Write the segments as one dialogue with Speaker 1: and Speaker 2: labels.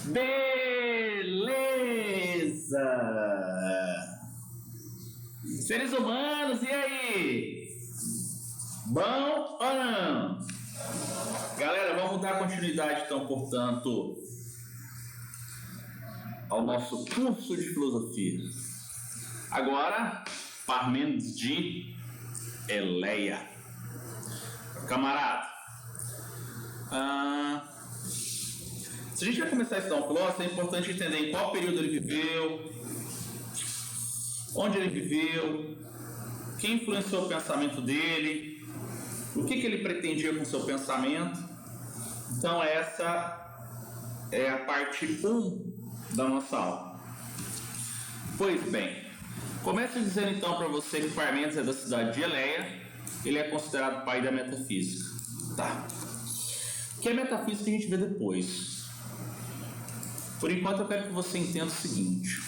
Speaker 1: Beleza! Seres humanos, e aí? Bom ou não? Galera, vamos dar continuidade, então, portanto, ao nosso curso de filosofia. Agora, Parmênides de Eleia. Camarada, se a gente vai começar a estudar um filósofo, é importante entender em qual período ele viveu, onde ele viveu, quem influenciou o pensamento dele, o que ele pretendia com o seu pensamento. Então essa é a parte 1 da nossa aula. Pois bem, começo dizendo então para você que Parmênides é da cidade de Eleia. Ele é considerado pai da metafísica. Tá. O que é metafísica a gente vê depois. Por enquanto eu quero que você entenda o seguinte.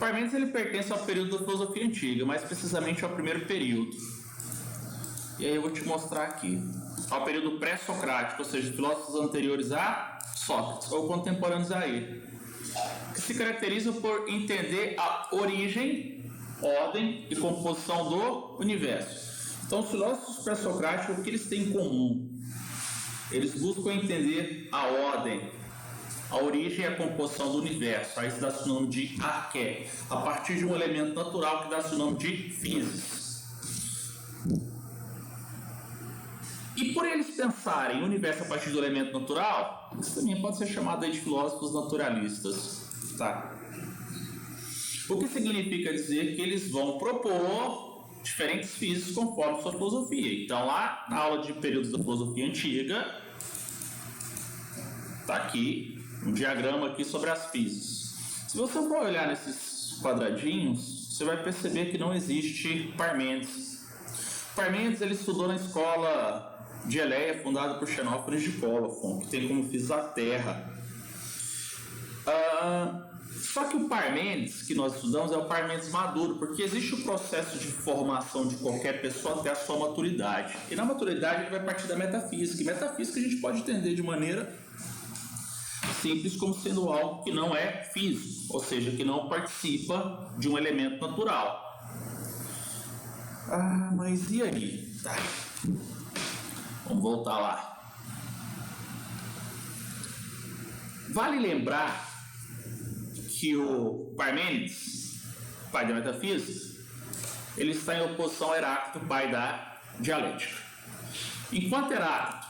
Speaker 1: Parmênides ele pertence ao período da filosofia antiga, mais precisamente ao primeiro período. E aí eu vou te mostrar aqui. Ao período pré-socrático, ou seja, filósofos anteriores a Sócrates, ou contemporâneos a ele, que se caracterizam por entender a origem, ordem e composição do universo. Então, os filósofos pré-socráticos, o que eles têm em comum? Eles buscam entender a ordem, a origem e a composição do universo. Aí se dá-se o nome de arqué, a partir de um elemento natural que dá-se o nome de physis. E por eles pensarem o universo a partir do elemento natural, isso também pode ser chamado de filósofos naturalistas. Tá? O que significa dizer que eles vão propor diferentes físicos conforme sua filosofia. Então, lá na aula de períodos da filosofia antiga, está aqui um diagrama aqui sobre as físicas. Se você for olhar nesses quadradinhos, você vai perceber que não existe Parmênides. Parmênides ele estudou na escola de Eleia, fundada por Xenófanes de Colophon, que tem como física a Terra. Só que o Parmênides que nós estudamos é o Parmênides maduro, porque existe o processo de formação de qualquer pessoa até a sua maturidade. E na maturidade ele vai partir da metafísica. E metafísica a gente pode entender de maneira simples como sendo algo que não é físico, ou seja, que não participa de um elemento natural. Mas e aí? Tá. Vamos voltar lá. Vale lembrar que o Parmênides, pai da metafísica, ele está em oposição a Heráclito, pai da dialética. Enquanto Heráclito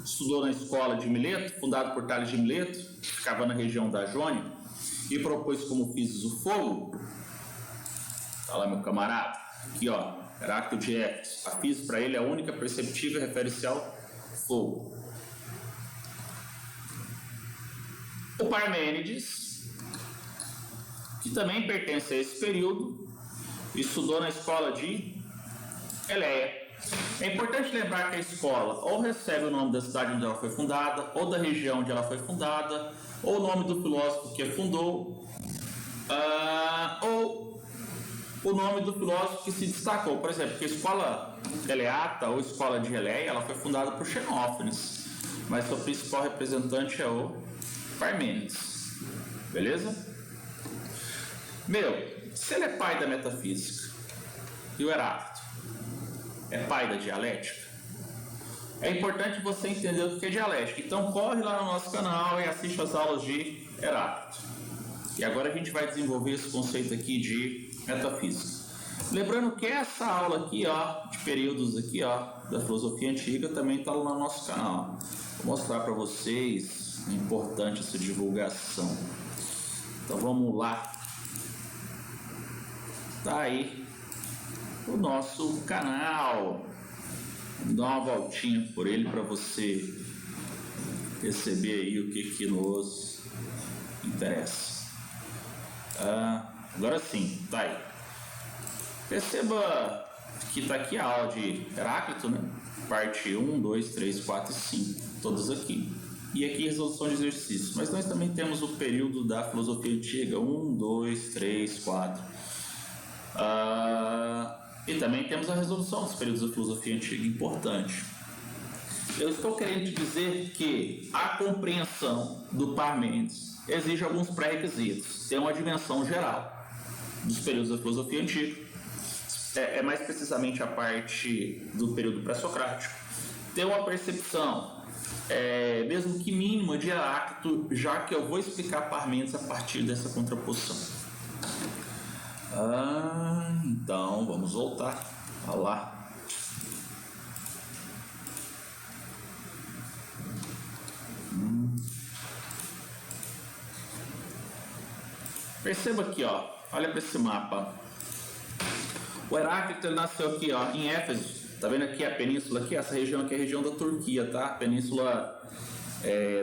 Speaker 1: estudou na escola de Mileto, fundado por Tales de Mileto, que ficava na região da Jônia, e propôs como físico o fogo. Olha lá, meu camarada, aqui ó, Heráclito de Éfeso. A física para ele é a única perceptível refere-se ao fogo. O Parmênides, que também pertence a esse período, estudou na escola de Eleia. É importante lembrar que a escola ou recebe o nome da cidade onde ela foi fundada, ou da região onde ela foi fundada, ou o nome do filósofo que a fundou, ou o nome do filósofo que se destacou. Por exemplo, que a escola Eleata ou escola de Eleia, ela foi fundada por Xenófanes, mas seu principal representante é o Parmênides. Beleza? Se ele é pai da metafísica e o Heráclito é pai da dialética, é importante você entender o que é dialética. Então corre lá no nosso canal e assiste as aulas de Heráclito. E agora a gente vai desenvolver esse conceito aqui de metafísica. Lembrando que essa aula aqui, ó, de períodos aqui, ó, da filosofia antiga, também está lá no nosso canal. Vou mostrar para vocês, é importante essa divulgação. Então vamos lá. Tá aí o nosso canal. Vamos dar uma voltinha por ele para você perceber aí o que nos interessa. Agora sim, tá aí. Perceba que tá aqui a aula de Heráclito, né? Parte 1, 2, 3, 4 e 5, todas aqui. E aqui resolução de exercícios. Mas nós também temos o período da filosofia antiga, 1, 2, 3, 4. E também temos a resolução dos períodos da filosofia antiga, importante. Eu estou querendo te dizer que a compreensão do Parmênides exige alguns pré-requisitos. Tem uma dimensão geral dos períodos da filosofia antiga, mais precisamente a parte do período pré-socrático. Tem uma percepção, mesmo que mínima, de Heráclito, já que eu vou explicar Parmênides a partir dessa contraposição. Então, vamos voltar a lá. Perceba aqui, ó, olha para esse mapa. O Heráclito ele nasceu aqui, ó, em Éfeso. Tá vendo aqui a península aqui? Essa região aqui é a região da Turquia, tá? Península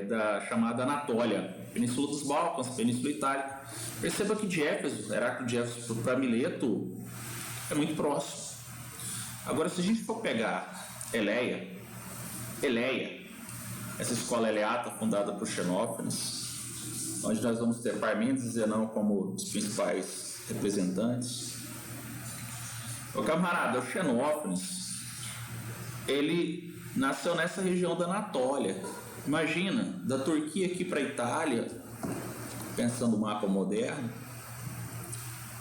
Speaker 1: da chamada Anatólia, Península dos Balcãs, Península Itálica. Perceba que de Éfeso, Heráclito de Éfeso para Mileto é muito próximo. Agora, se a gente for pegar Eleia, essa escola eleata fundada por Xenófanes, onde nós vamos ter Parmênides e Zenão como os principais representantes. O camarada, o Xenófanes, ele nasceu nessa região da Anatólia. Imagina, da Turquia aqui para a Itália, pensando no mapa moderno,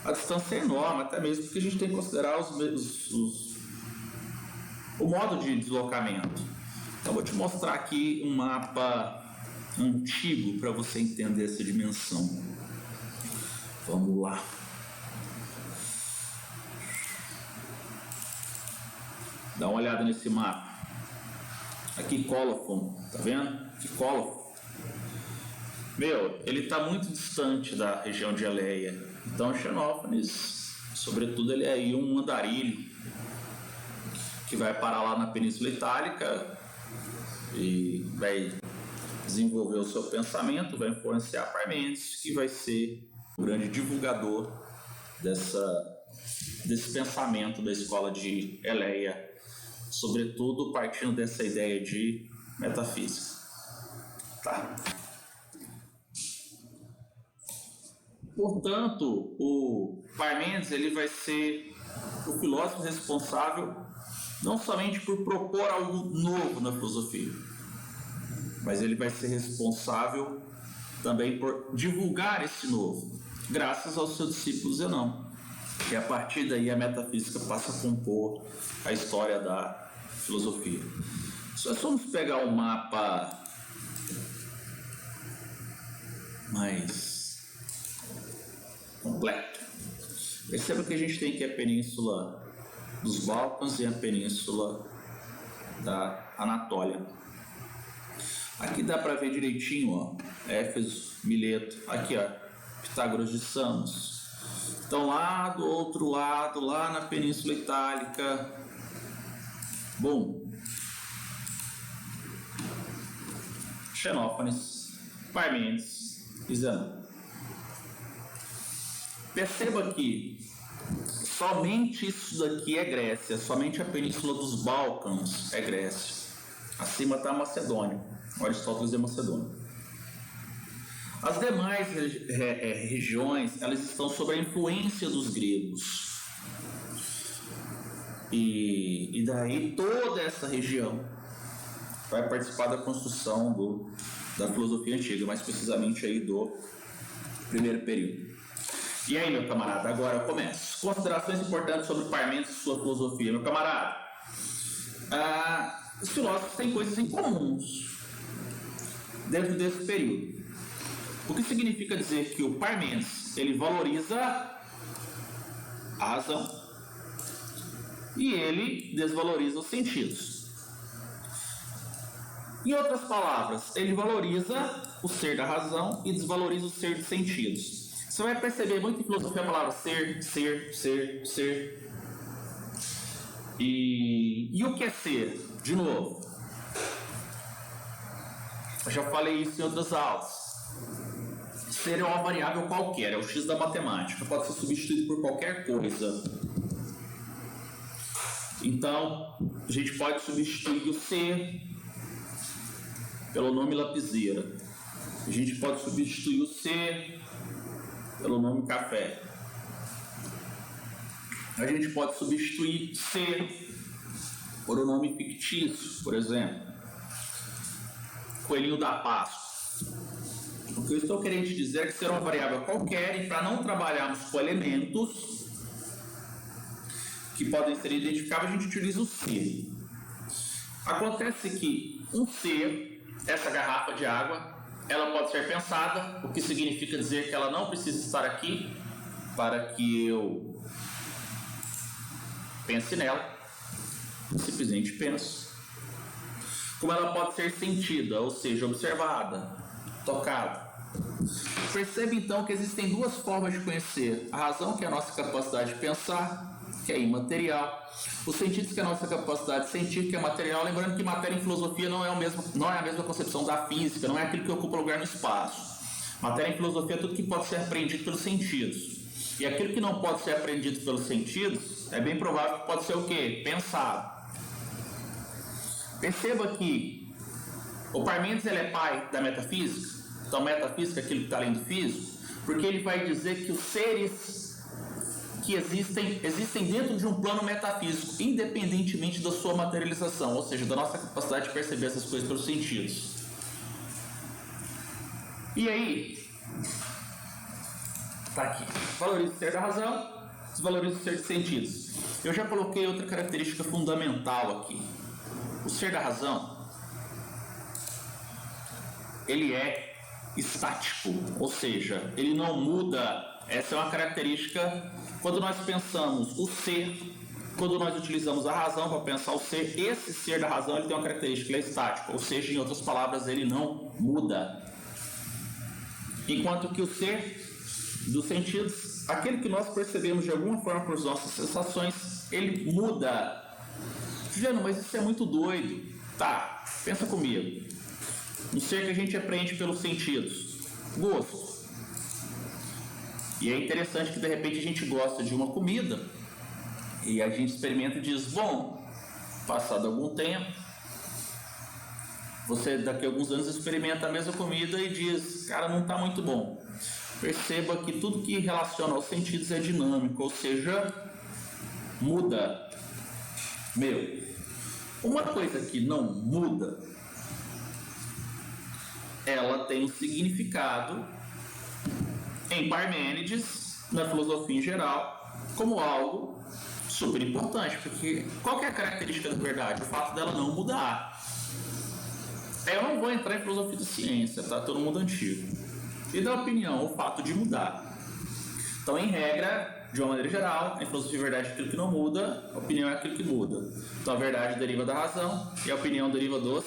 Speaker 1: a distância é enorme, até mesmo porque a gente tem que considerar o modo de deslocamento. Então, vou te mostrar aqui um mapa antigo para você entender essa dimensão. Vamos lá. Dá uma olhada nesse mapa. Aqui Cólofon, tá vendo? Aqui Cólofon. Ele está muito distante da região de Eleia. Então Xenófanes, sobretudo, ele é aí um andarilho que vai parar lá na Península Itálica e vai desenvolver o seu pensamento, vai influenciar Parmênides, que vai ser o grande divulgador desse pensamento da escola de Eleia, sobretudo partindo dessa ideia de metafísica. Tá? Portanto, o Parmênides ele vai ser o filósofo responsável não somente por propor algo novo na filosofia, mas ele vai ser responsável também por divulgar esse novo, graças ao seu discípulo Zenão, que a partir daí a metafísica passa a compor a história da filosofia. Se nós formos pegar um mapa mais completo, perceba que a gente tem aqui a Península dos Balcãs e a Península da Anatólia. Aqui dá para ver direitinho, ó, Éfeso, Mileto, aqui, ó, Pitágoras de Samos. Então lá do outro lado, lá na Península Itálica, Xenófanes, Parmênides e Zenão. Perceba que somente isso daqui é Grécia, somente a Península dos Balcãs é Grécia. Acima está a Macedônia, Aristóteles e Macedônia. As demais regiões, elas estão sob a influência dos gregos. E daí toda essa região vai participar da construção da filosofia antiga, mais precisamente aí do primeiro período. E aí, meu camarada, agora eu começo. Considerações importantes sobre Parmênides e sua filosofia. Meu camarada, os filósofos têm coisas em comuns dentro desse período. O que significa dizer que o Parmênides, ele valoriza a razão e ele desvaloriza os sentidos. Em outras palavras, ele valoriza o ser da razão e desvaloriza o ser dos sentidos. Você vai perceber muito em filosofia a palavra ser. E o que é ser? De novo, eu já falei isso em outras aulas. Ser é uma variável qualquer, é o x da matemática, pode ser substituído por qualquer coisa. Então, a gente pode substituir o ser pelo nome lapiseira. A gente pode substituir o ser pelo nome café. A gente pode substituir ser por um nome fictício, por exemplo. coelhinho da Páscoa. O que eu estou querendo te dizer é que ser uma variável qualquer, e para não trabalharmos com elementos que podem ser identificáveis, a gente utiliza o ser. Acontece que um ser, essa garrafa de água, ela pode ser pensada, o que significa dizer que ela não precisa estar aqui para que eu pense nela. Eu simplesmente penso. Como ela pode ser sentida, ou seja, observada, tocada. Percebe então que existem duas formas de conhecer: a razão, que é a nossa capacidade de pensar, que é imaterial; os sentidos, que é a nossa capacidade de sentir, que é material. Lembrando que matéria em filosofia não é a mesma concepção da física, não é aquilo que ocupa lugar no espaço. Matéria em filosofia é tudo que pode ser aprendido pelos sentidos. E aquilo que não pode ser aprendido pelos sentidos, é bem provável que pode ser o quê? Pensado. Perceba que o Parmênides, ele é pai da metafísica. Então, metafísica é aquilo que está além do físico, porque ele vai dizer que os seres que existem dentro de um plano metafísico, independentemente da sua materialização, ou seja, da nossa capacidade de perceber essas coisas pelos sentidos. E aí, está aqui: valoriza o ser da razão, desvaloriza o ser de sentidos. Eu já coloquei outra característica fundamental aqui. O ser da razão, ele é estático, ou seja, ele não muda. Essa é uma característica. Quando nós pensamos o ser, quando nós utilizamos a razão para pensar o ser, esse ser da razão, ele tem uma característica: ele é estático, ou seja, em outras palavras, ele não muda. Enquanto que o ser dos sentidos, aquele que nós percebemos de alguma forma por nossas sensações, ele muda. Juliano, mas isso é muito doido. Tá, pensa comigo. Um ser que a gente aprende pelos sentidos, gosto. E é interessante que de repente a gente gosta de uma comida e a gente experimenta e diz: bom, passado algum tempo, você daqui a alguns anos experimenta a mesma comida e diz: cara, não está muito bom. Perceba que tudo que relaciona aos sentidos é dinâmico, ou seja, muda. Uma coisa que não muda, ela tem um significado em Parmênides, na filosofia em geral, como algo super importante, porque qual que é a característica da verdade? O fato dela não mudar. Eu não vou entrar em filosofia da ciência, tá? Todo mundo antigo. E da opinião, o fato de mudar. Então, em regra, de uma maneira geral, em filosofia, a verdade é aquilo que não muda, a opinião é aquilo que muda. Então, a verdade deriva da razão e a opinião deriva dos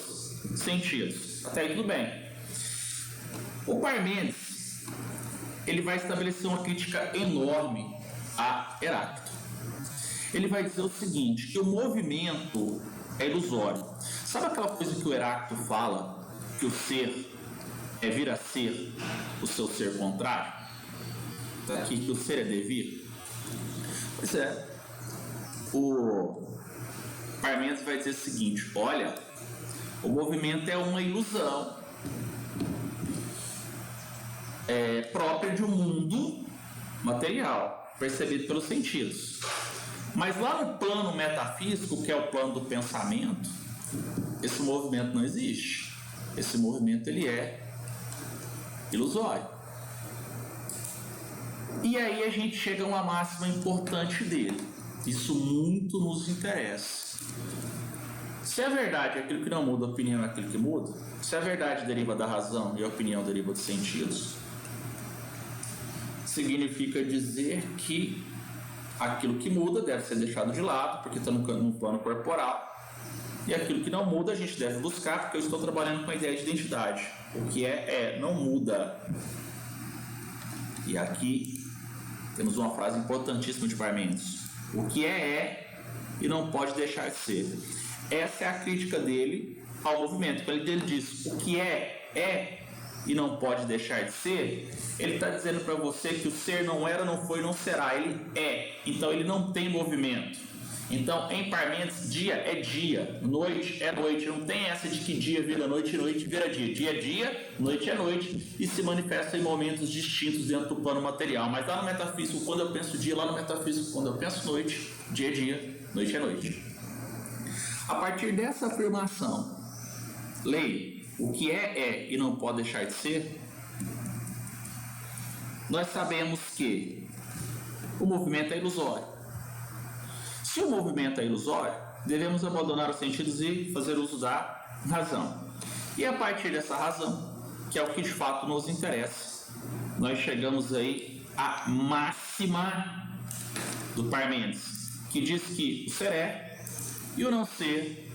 Speaker 1: sentidos. Até aí tudo bem. O Parmênides, ele vai estabelecer uma crítica enorme a Heráclito. Ele vai dizer o seguinte, que o movimento é ilusório. Sabe aquela coisa que o Heráclito fala, que o ser é vir a ser o seu ser contrário? Está aqui que o ser é devir. Pois é, o Parmênides vai dizer o seguinte: olha, o movimento é uma ilusão própria de um mundo material, percebido pelos sentidos. Mas lá no plano metafísico, que é o plano do pensamento, esse movimento não existe. Esse movimento, ele é ilusório. E aí a gente chega a uma máxima importante dele. Isso muito nos interessa. Se a verdade é aquilo que não muda, a opinião é aquilo que muda, se a verdade deriva da razão e a opinião deriva dos sentidos, significa dizer que aquilo que muda deve ser deixado de lado, porque está no plano corporal, e aquilo que não muda a gente deve buscar, porque eu estou trabalhando com a ideia de identidade. O que não muda. E aqui temos uma frase importantíssima de Parmênides: o que é e não pode deixar de ser. Essa é a crítica dele ao movimento. Quando ele diz o que é e não pode deixar de ser, ele está dizendo para você que o ser não era, não foi, não será, ele é. Então ele não tem movimento. Então, em Parmênides, dia é dia, noite é noite. Não tem essa de que dia vira noite e noite vira dia. Dia é dia, noite é noite, e se manifesta em momentos distintos dentro do plano material. Mas lá no metafísico, quando eu penso dia, lá no metafísico, quando eu penso noite, dia é dia, noite é noite. A partir dessa afirmação, leia: o que é e não pode deixar de ser, nós sabemos que o movimento é ilusório. Se o movimento é ilusório, devemos abandonar os sentidos e fazer uso da razão. E a partir dessa razão, que é o que de fato nos interessa, nós chegamos aí à máxima do Parmênides, que diz que o ser é e o não ser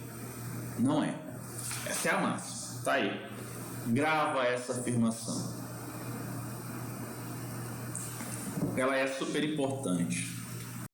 Speaker 1: não é. Essa é a máxima. Tá aí. Grava essa afirmação. Ela é super importante.